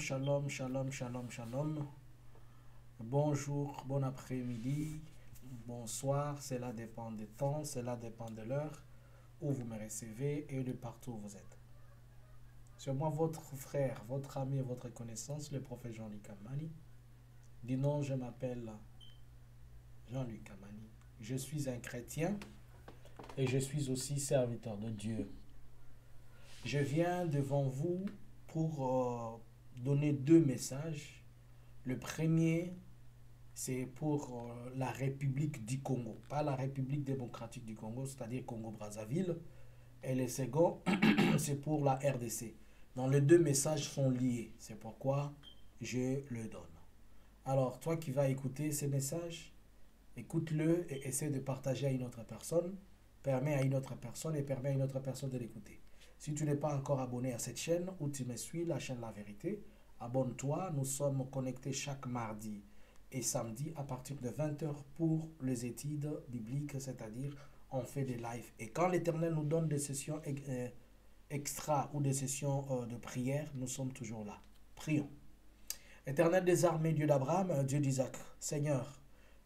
shalom, shalom, shalom, shalom. Bonjour, bon après-midi, bonsoir, cela dépend du temps, cela dépend de l'heure où vous me recevez et de partout où vous êtes. C'est moi votre frère, votre ami et votre connaissance, le prophète Jean-Luc Amani. Du nom, je m'appelle Jean-Luc Amani. Je suis un chrétien et je suis aussi serviteur de Dieu. Je viens devant vous pour donner deux messages. Le premier, c'est pour la République du Congo, pas la République démocratique du Congo, c'est-à-dire Congo-Brazzaville. Et le second, c'est pour la RDC. Donc les deux messages sont liés, c'est pourquoi je le donne. Alors, toi qui vas écouter ces messages, écoute-le et essaie de partager à une autre personne, permets à une autre personne et permets à une autre personne de l'écouter. Si tu n'es pas encore abonné à cette chaîne où tu me suis, la chaîne La Vérité, abonne-toi. Nous sommes connectés chaque mardi et samedi à partir de 20 h pour les études bibliques, c'est-à-dire on fait des lives. Et quand l'Éternel nous donne des sessions extra ou des sessions de prière, nous sommes toujours là. Prions. Éternel des armées, Dieu d'Abraham, Dieu d'Isaac, Seigneur,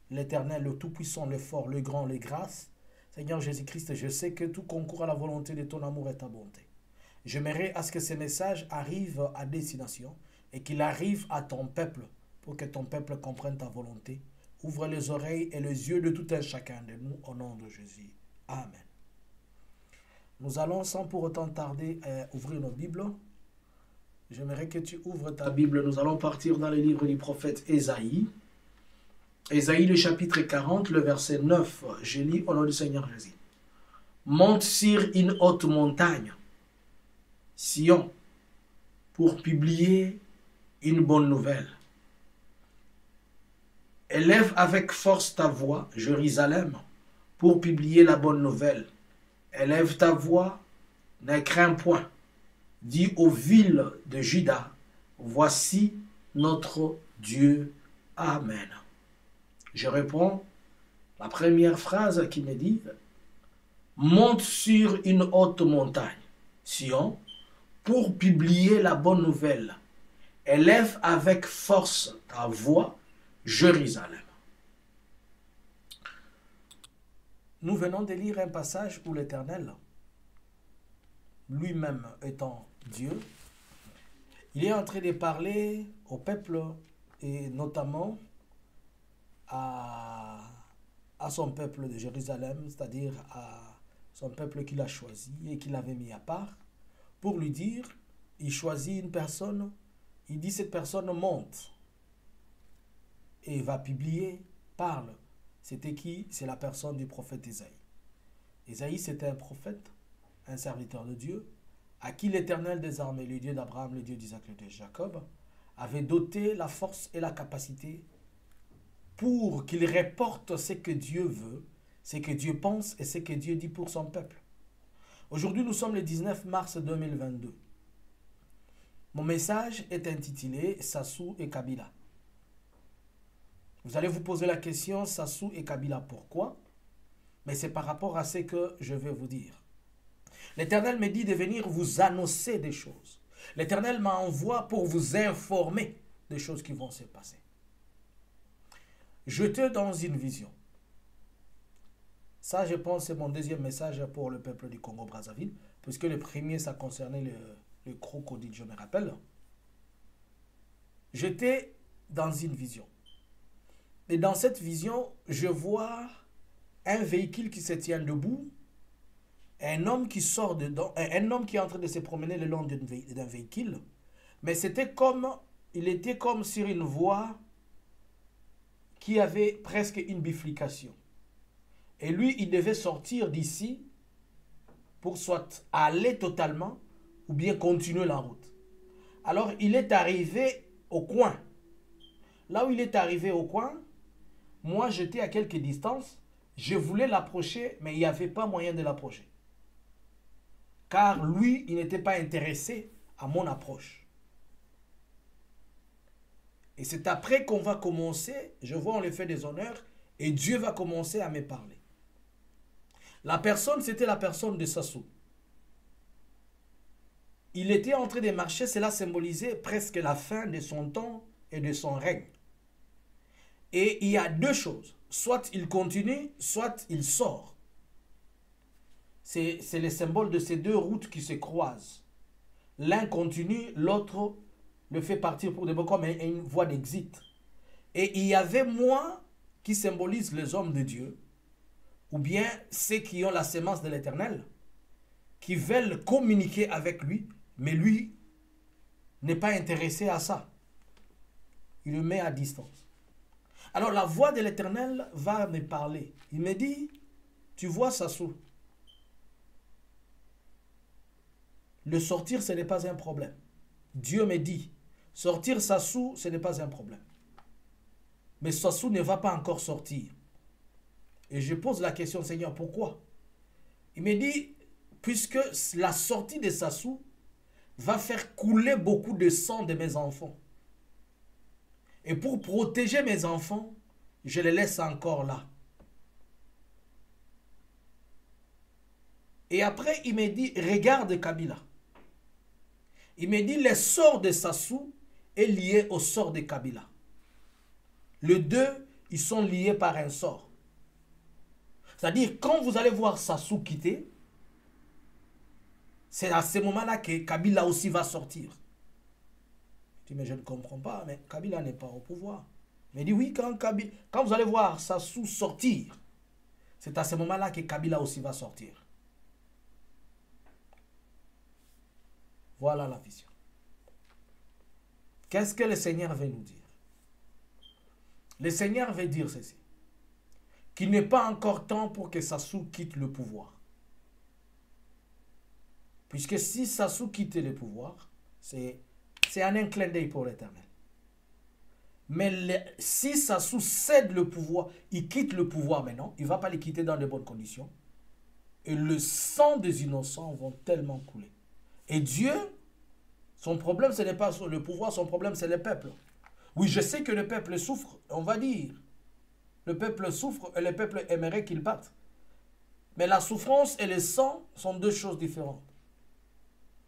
l'Éternel, le Tout-Puissant, le Fort, le Grand, les grâces, Seigneur Jésus-Christ, je sais que tout concourt à la volonté de ton amour et ta bonté. J'aimerais à ce que ces messages arrivent à destination et qu'ils arrivent à ton peuple pour que ton peuple comprenne ta volonté. Ouvre les oreilles et les yeux de tout un chacun de nous au nom de Jésus. Amen. Nous allons sans pour autant tarder ouvrir nos Bibles. J'aimerais que tu ouvres ta Bible. Nous allons partir dans le livre du prophète Ésaïe. Ésaïe, le chapitre 40, le verset 9. Je lis au nom du Seigneur Jésus. Monte sur une haute montagne, Sion, pour publier une bonne nouvelle. Élève avec force ta voix, Jérusalem, pour publier la bonne nouvelle. Élève ta voix, ne crains point. Dis aux villes de Juda, voici notre Dieu. Amen. Je réponds, la première phrase qui me dit, monte sur une haute montagne, Sion, pour publier la bonne nouvelle. Élève avec force ta voix, Jérusalem. Nous venons de lire un passage où l'Éternel, lui-même étant Dieu, il est en train de parler au peuple et notamment à son peuple de Jérusalem, c'est-à-dire à son peuple qu'il a choisi et qu'il avait mis à part, pour lui dire, il choisit une personne, il dit cette personne monte et va publier, parle. C'était qui? C'est la personne du prophète Ésaïe. Ésaïe, c'était un prophète, un serviteur de Dieu, à qui l'Éternel des armées, le Dieu d'Abraham, le Dieu d'Isaac, le Dieu de Jacob, avait doté la force et la capacité pour qu'il reporte ce que Dieu veut, ce que Dieu pense et ce que Dieu dit pour son peuple. Aujourd'hui, nous sommes le 19 mars 2022. Mon message est intitulé Sassou et Kabila. Vous allez vous poser la question Sassou et Kabila, pourquoi? Mais c'est par rapport à ce que je vais vous dire. L'Éternel me dit de venir vous annoncer des choses. L'Éternel m'envoie pour vous informer des choses qui vont se passer. J'étais dans une vision. Ça, je pense, c'est mon deuxième message pour le peuple du Congo-Brazzaville, puisque le premier, ça concernait le crocodile, je me rappelle. J'étais dans une vision. Et dans cette vision, je vois un véhicule qui se tient debout, un homme qui sort dedans, un homme qui est en train de se promener le long d'un véhicule, mais il était comme sur une voie qui avait presque une bifurcation. Et lui, il devait sortir d'ici pour soit aller totalement ou bien continuer la route. Alors, il est arrivé au coin. Là où il est arrivé au coin, moi, j'étais à quelques distances. Je voulais l'approcher, mais il n'y avait pas moyen de l'approcher. Car lui, il n'était pas intéressé à mon approche. Et c'est après qu'on va commencer, je vois on lui fait des honneurs, et Dieu va commencer à me parler. La personne, c'était la personne de Sassou. il était en train de marcher, cela symbolisait presque la fin de son temps et de son règne. Et il y a deux choses. Soit il continue, soit il sort. C'est le symbole de ces deux routes qui se croisent. L'un continue, l'autre le fait partir pour de bon comme une voie d'exit. Et il y avait moi qui symbolise les hommes de Dieu, ou bien ceux qui ont la sémence de l'Éternel, qui veulent communiquer avec lui, mais lui n'est pas intéressé à ça. Il le met à distance. Alors la voix de l'Éternel va me parler. Il me dit, tu vois Sassou, le sortir ce n'est pas un problème. Dieu me dit, sortir Sassou ce n'est pas un problème. Mais Sassou ne va pas encore sortir. Et je pose la question, Seigneur, pourquoi? Il me dit, puisque la sortie de Sassou va faire couler beaucoup de sang de mes enfants. Et pour protéger mes enfants, je les laisse encore là. Et après, il me dit, regarde Kabila. Il me dit, le sort de Sassou est lié au sort de Kabila. Les deux, ils sont liés par un sort. C'est-à-dire, quand vous allez voir Sassou quitter, c'est à ce moment-là que Kabila aussi va sortir. Je dis, mais je ne comprends pas, mais Kabila n'est pas au pouvoir. Mais il dit, oui, quand vous allez voir Sassou sortir, c'est à ce moment-là que Kabila aussi va sortir. Voilà la vision. Qu'est-ce que le Seigneur veut nous dire? Le Seigneur veut dire ceci. Qu'il n'est pas encore temps pour que Sassou quitte le pouvoir. Puisque si Sassou quitte le pouvoir, c'est un clin d'œil pour l'Éternel. Mais si Sassou cède le pouvoir, il quitte le pouvoir maintenant, il ne va pas le quitter dans de bonnes conditions. Et le sang des innocents vont tellement couler. Et Dieu, son problème, ce n'est pas le pouvoir, son problème, c'est le peuple. Oui, je sais que le peuple souffre, on va dire. Le peuple souffre et le peuple aimerait qu'il parte. Mais la souffrance et le sang sont deux choses différentes.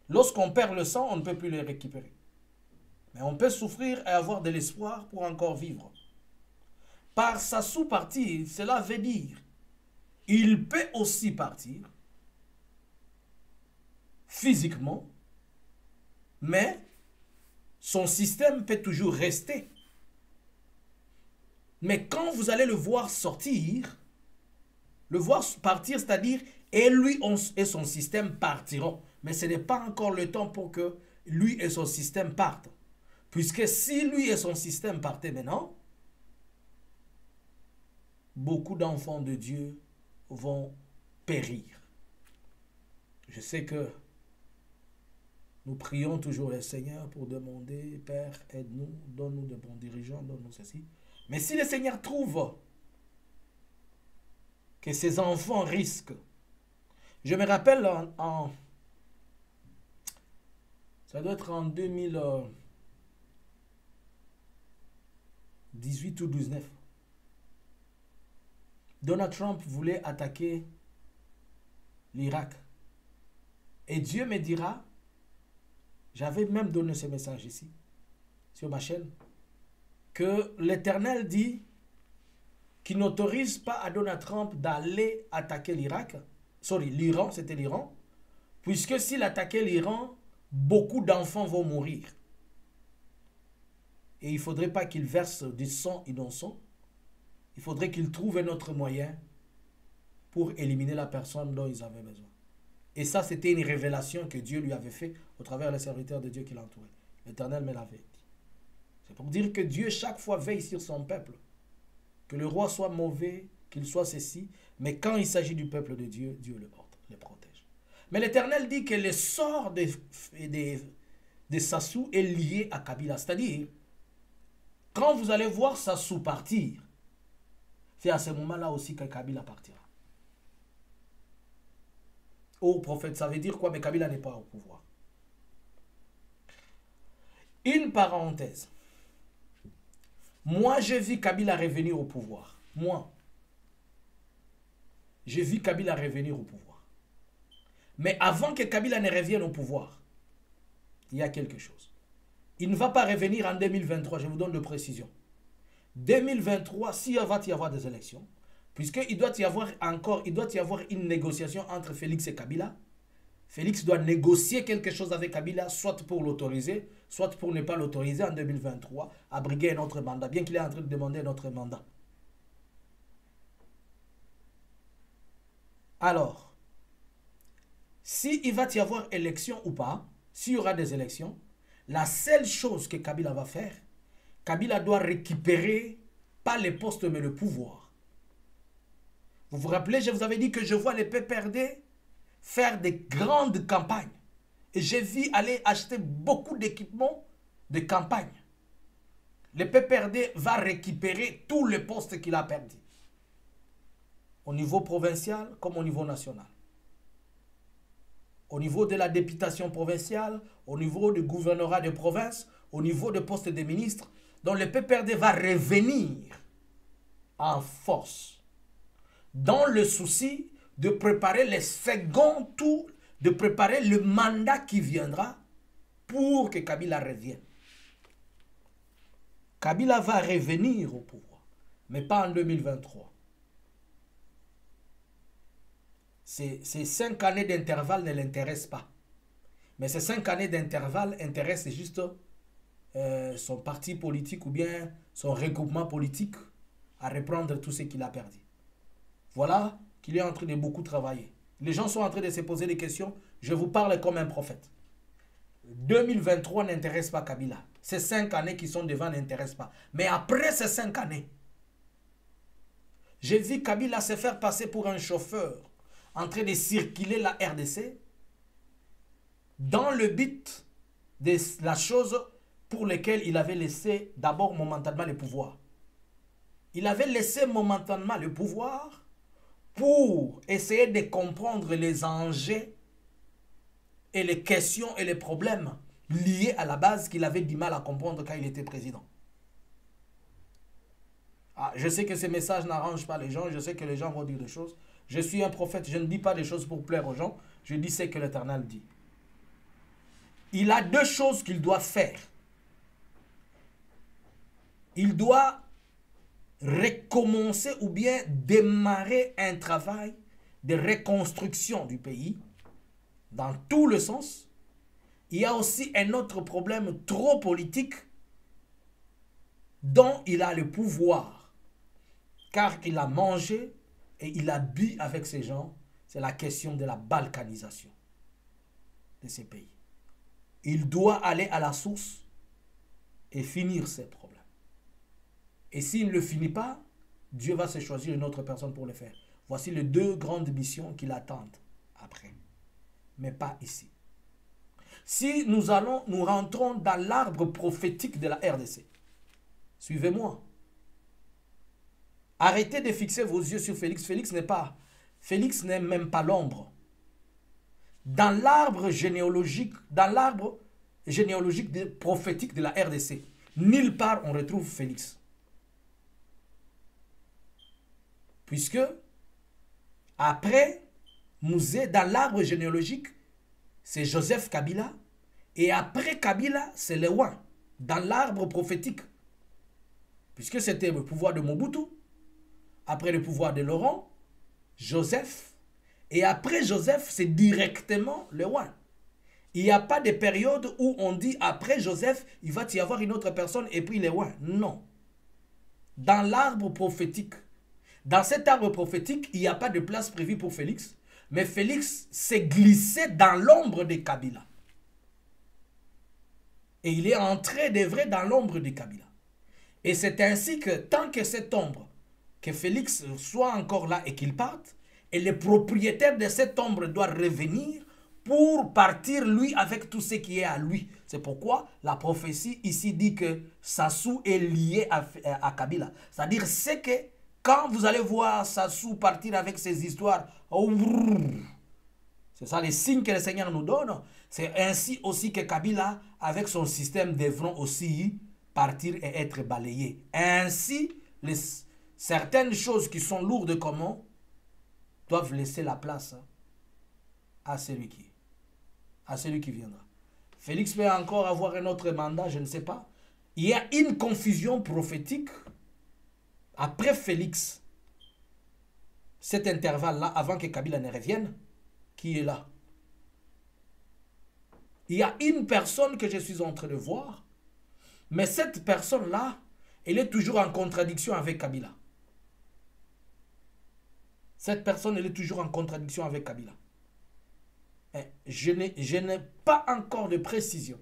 Lorsqu'on perd le sang, on ne peut plus le récupérer. Mais on peut souffrir et avoir de l'espoir pour encore vivre. Par sa sous-partie, cela veut dire, il peut aussi partir physiquement, mais son système peut toujours rester. Mais quand vous allez le voir sortir, le voir partir, c'est-à-dire, et lui et son système partiront. Mais ce n'est pas encore le temps pour que lui et son système partent. Puisque si lui et son système partaient maintenant, beaucoup d'enfants de Dieu vont périr. Je sais que nous prions toujours le Seigneur pour demander, Père, aide-nous, donne-nous de bons dirigeants, donne-nous ceci. Mais si le Seigneur trouve que ses enfants risquent, je me rappelle ça doit être en 2018 ou 2019, Donald Trump voulait attaquer l'Irak. Et Dieu me dira, j'avais même donné ce message ici, sur ma chaîne, que l'Éternel dit qu'il n'autorise pas à Donald Trump d'aller attaquer l'Irak. Sorry, l'Iran, c'était l'Iran. Puisque s'il attaquait l'Iran, beaucoup d'enfants vont mourir. Et il ne faudrait pas qu'il verse du sang innocent. Il faudrait qu'il trouve un autre moyen pour éliminer la personne dont ils avaient besoin. Et ça, c'était une révélation que Dieu lui avait faite au travers des serviteurs de Dieu qui l'entouraient. L'Éternel me l'avait dit. C'est pour dire que Dieu, chaque fois, veille sur son peuple. Que le roi soit mauvais, qu'il soit ceci. Mais quand il s'agit du peuple de Dieu, Dieu le protège. Mais l'Éternel dit que le sort de Sassou est lié à Kabila. C'est-à-dire, quand vous allez voir Sassou partir, c'est à ce moment-là aussi que Kabila partira. Oh prophète, ça veut dire quoi? Mais Kabila n'est pas au pouvoir. Une parenthèse. Moi, j'ai vu Kabila revenir au pouvoir. Moi. J'ai vu Kabila revenir au pouvoir. Mais avant que Kabila ne revienne au pouvoir, il y a quelque chose. Il ne va pas revenir en 2023, je vous donne de précision. 2023, s'il va y avoir des élections, puisqu'il doit y avoir une négociation entre Félix et Kabila. Félix doit négocier quelque chose avec Kabila, soit pour l'autoriser, soit pour ne pas l'autoriser en 2023 à briguer un autre mandat, bien qu'il est en train de demander un autre mandat. Alors, s'il va y avoir élection ou pas, s'il y aura des élections, la seule chose que Kabila va faire, Kabila doit récupérer, pas les postes, mais le pouvoir. Vous vous rappelez, je vous avais dit que je vois les PPRD faire des grandes campagnes. Et j'ai vu aller acheter beaucoup d'équipements de campagne. Le PPRD va récupérer tous les postes qu'il a perdus. Au niveau provincial comme au niveau national. Au niveau de la députation provinciale, au niveau du gouvernorat de province, au niveau des postes des ministres, dont le PPRD va revenir en force. Dans le souci de préparer les seconds tours, de préparer le mandat qui viendra pour que Kabila revienne. Kabila va revenir au pouvoir, mais pas en 2023. Ces 5 années d'intervalle ne l'intéressent pas. Mais ces 5 années d'intervalle intéressent juste son parti politique ou bien son regroupement politique à reprendre tout ce qu'il a perdu. Voilà qu'il est en train de beaucoup travailler. Les gens sont en train de se poser des questions. Je vous parle comme un prophète. 2023 n'intéresse pas Kabila. Ces 5 années qui sont devant n'intéressent pas. Mais après ces 5 années, j'ai vu Kabila se faire passer pour un chauffeur en train de circuler la RDC dans le but de la chose pour laquelle il avait laissé d'abord momentanément le pouvoir. Il avait laissé momentanément le pouvoir pour essayer de comprendre les enjeux et les questions et les problèmes liés à la base qu'il avait du mal à comprendre quand il était président. Ah, je sais que ces messages n'arrangent pas les gens, je sais que les gens vont dire des choses. Je suis un prophète, je ne dis pas des choses pour plaire aux gens, je dis ce que l'Éternel dit. Il a 2 choses qu'il doit faire. Il doit recommencer ou bien démarrer un travail de reconstruction du pays dans tout le sens. Il y a aussi un autre problème trop politique dont il a le pouvoir car il a mangé et il a bu avec ces gens. C'est la question de la balkanisation de ces pays. Il doit aller à la source et finir ces problèmes. Et s'il ne le finit pas, Dieu va se choisir une autre personne pour le faire. Voici les 2 grandes missions qui l'attendent après. Mais pas ici. Si nous rentrons dans l'arbre prophétique de la RDC. Suivez-moi. Arrêtez de fixer vos yeux sur Félix. Félix n'est même pas l'ombre. Dans l'arbre généalogique prophétique de la RDC, nulle part on retrouve Félix. Puisque, après, dans l'arbre généalogique, c'est Joseph Kabila. Et après Kabila, c'est Lewan, dans l'arbre prophétique. Puisque c'était le pouvoir de Mobutu. Après le pouvoir de Laurent, Joseph. Et après Joseph, c'est directement Lewan. Il n'y a pas de période où on dit après Joseph, il va y avoir une autre personne et puis Lewan. Non. Dans l'arbre prophétique, dans cet arbre prophétique, il n'y a pas de place prévue pour Félix. Mais Félix s'est glissé dans l'ombre de Kabila. Et il est entré de vrai dans l'ombre de Kabila. Et c'est ainsi que tant que cette ombre, que Félix soit encore là et qu'il parte, et le propriétaire de cette ombre doit revenir pour partir lui avec tout ce qui est à lui. C'est pourquoi la prophétie ici dit que Sassou est lié à Kabila. C'est-à-dire c'est que quand vous allez voir Sassou partir avec ses histoires, c'est ça les signes que le Seigneur nous donne. C'est ainsi aussi que Kabila, avec son système, devront aussi partir et être balayés. Ainsi, certaines choses qui sont lourdes comme doivent laisser la place à celui qui viendra. Félix peut encore avoir un autre mandat, je ne sais pas. Il y a une confusion prophétique après Félix. Cet intervalle-là, avant que Kabila ne revienne, qui est là? Il y a une personne que je suis en train de voir, mais cette personne-là, elle est toujours en contradiction avec Kabila. Cette personne, elle est toujours en contradiction avec Kabila. Je n'ai pas encore de précision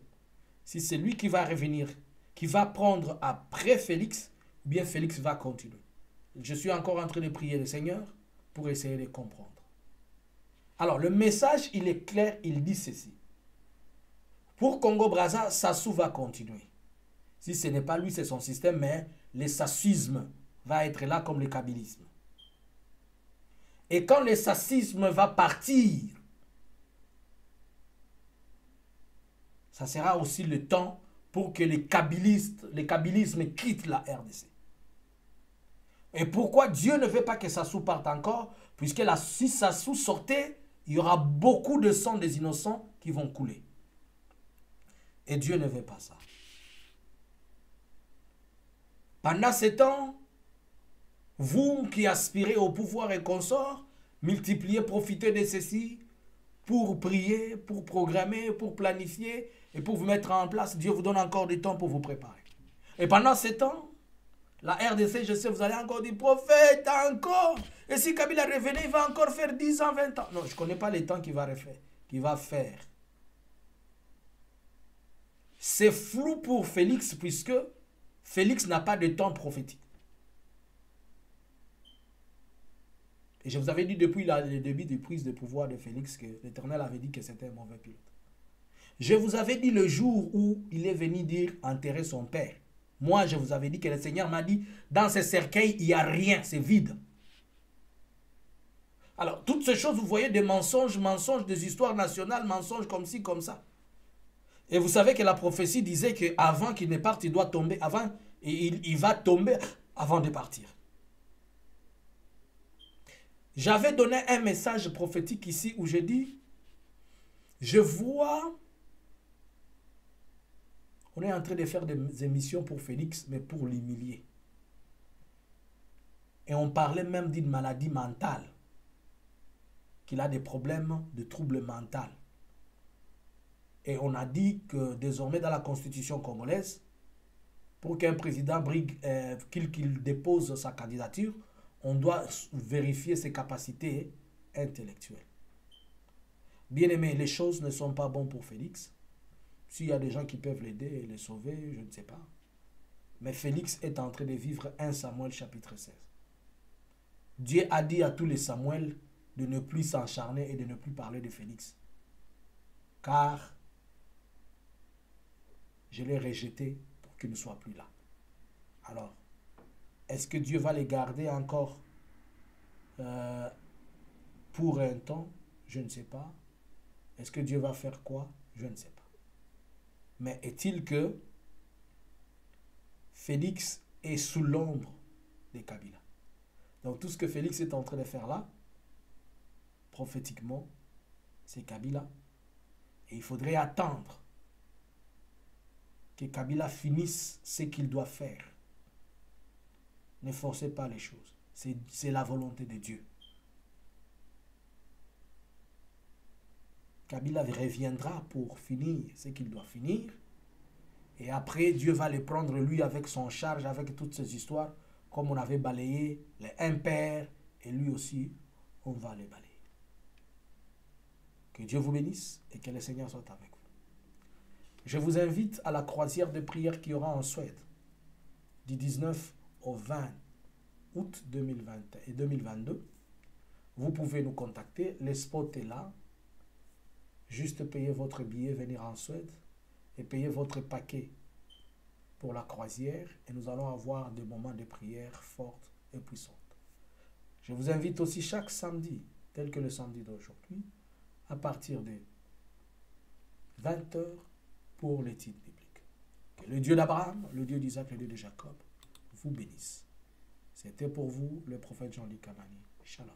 si c'est lui qui va revenir, qui va prendre après Félix, ou bien Félix va continuer. Je suis encore en train de prier le Seigneur pour essayer de comprendre. Alors, le message, il est clair, il dit ceci. Pour Congo-Brazza, Sassou va continuer. Si ce n'est pas lui, c'est son système, mais le sassisme va être là comme le kabylisme. Et quand le sassisme va partir, ça sera aussi le temps pour que les kabylisme quittent la RDC. Et pourquoi Dieu ne veut pas que Sassou parte encore? Puisque si Sassou sortait, il y aura beaucoup de sang des innocents qui vont couler. Et Dieu ne veut pas ça. Pendant ce temps, vous qui aspirez au pouvoir et consorts, multipliez, profitez de ceci pour prier, pour programmer, pour planifier et pour vous mettre en place. Dieu vous donne encore du temps pour vous préparer. Et pendant ce temps, la RDC, je sais, vous allez encore dire, prophète, encore. Et si Kabila revenait, il va encore faire 10 ans, 20 ans. Non, je ne connais pas les temps qu'il va faire. C'est flou pour Félix, puisque Félix n'a pas de temps prophétique. Et je vous avais dit depuis le début de prise de pouvoir de Félix que l'Éternel avait dit que c'était un mauvais pilote. Je vous avais dit le jour où il est venu dire enterrer son père. Moi, je vous avais dit que le Seigneur m'a dit, dans ce cercueil, il n'y a rien, c'est vide. Alors, toutes ces choses, vous voyez, des mensonges, des histoires nationales, mensonges comme ci, comme ça. Et vous savez que la prophétie disait qu'avant qu'il ne parte, il doit tomber, il va tomber avant de partir. J'avais donné un message prophétique ici où je dis, je vois, on est en train de faire des émissions pour Félix, mais pour l'humilier. Et on parlait même d'une maladie mentale, qu'il a des problèmes de troubles mentaux. Et on a dit que désormais dans la constitution congolaise, pour qu'un président qu'il dépose sa candidature, on doit vérifier ses capacités intellectuelles. Bien aimé, les choses ne sont pas bonnes pour Félix. S'il y a des gens qui peuvent l'aider et le sauver, je ne sais pas. Mais Félix est en train de vivre 1 Samuel chapitre 16. Dieu a dit à tous les Samuel de ne plus s'encharner et de ne plus parler de Félix. Car je l'ai rejeté pour qu'il ne soit plus là. Alors, est-ce que Dieu va les garder encore pour un temps? Je ne sais pas. Est-ce que Dieu va faire quoi? Je ne sais pas. Mais est-il que Félix est sous l'ombre de Kabila? Donc tout ce que Félix est en train de faire là, prophétiquement, c'est Kabila. Et il faudrait attendre que Kabila finisse ce qu'il doit faire. Ne forcez pas les choses. C'est la volonté de Dieu. Kabila reviendra pour finir ce qu'il doit finir. Et après, Dieu va les prendre, lui, avec son charge, avec toutes ces histoires, comme on avait balayé les impairs, et lui aussi, on va les balayer. Que Dieu vous bénisse et que le Seigneur soit avec vous. Je vous invite à la croisière de prière qui aura en Suède, du 19 au 20 août 2020 et 2022. Vous pouvez nous contacter, le spot est là. Juste payer votre billet, venir en Suède et payer votre paquet pour la croisière et nous allons avoir des moments de prière fortes et puissantes. Je vous invite aussi chaque samedi, tel que le samedi d'aujourd'hui, à partir de 20 h pour l'étude biblique. Que le Dieu d'Abraham, le Dieu d'Isaac, le Dieu de Jacob vous bénisse. C'était pour vous le prophète Jean-Luc Kamani. Shalom.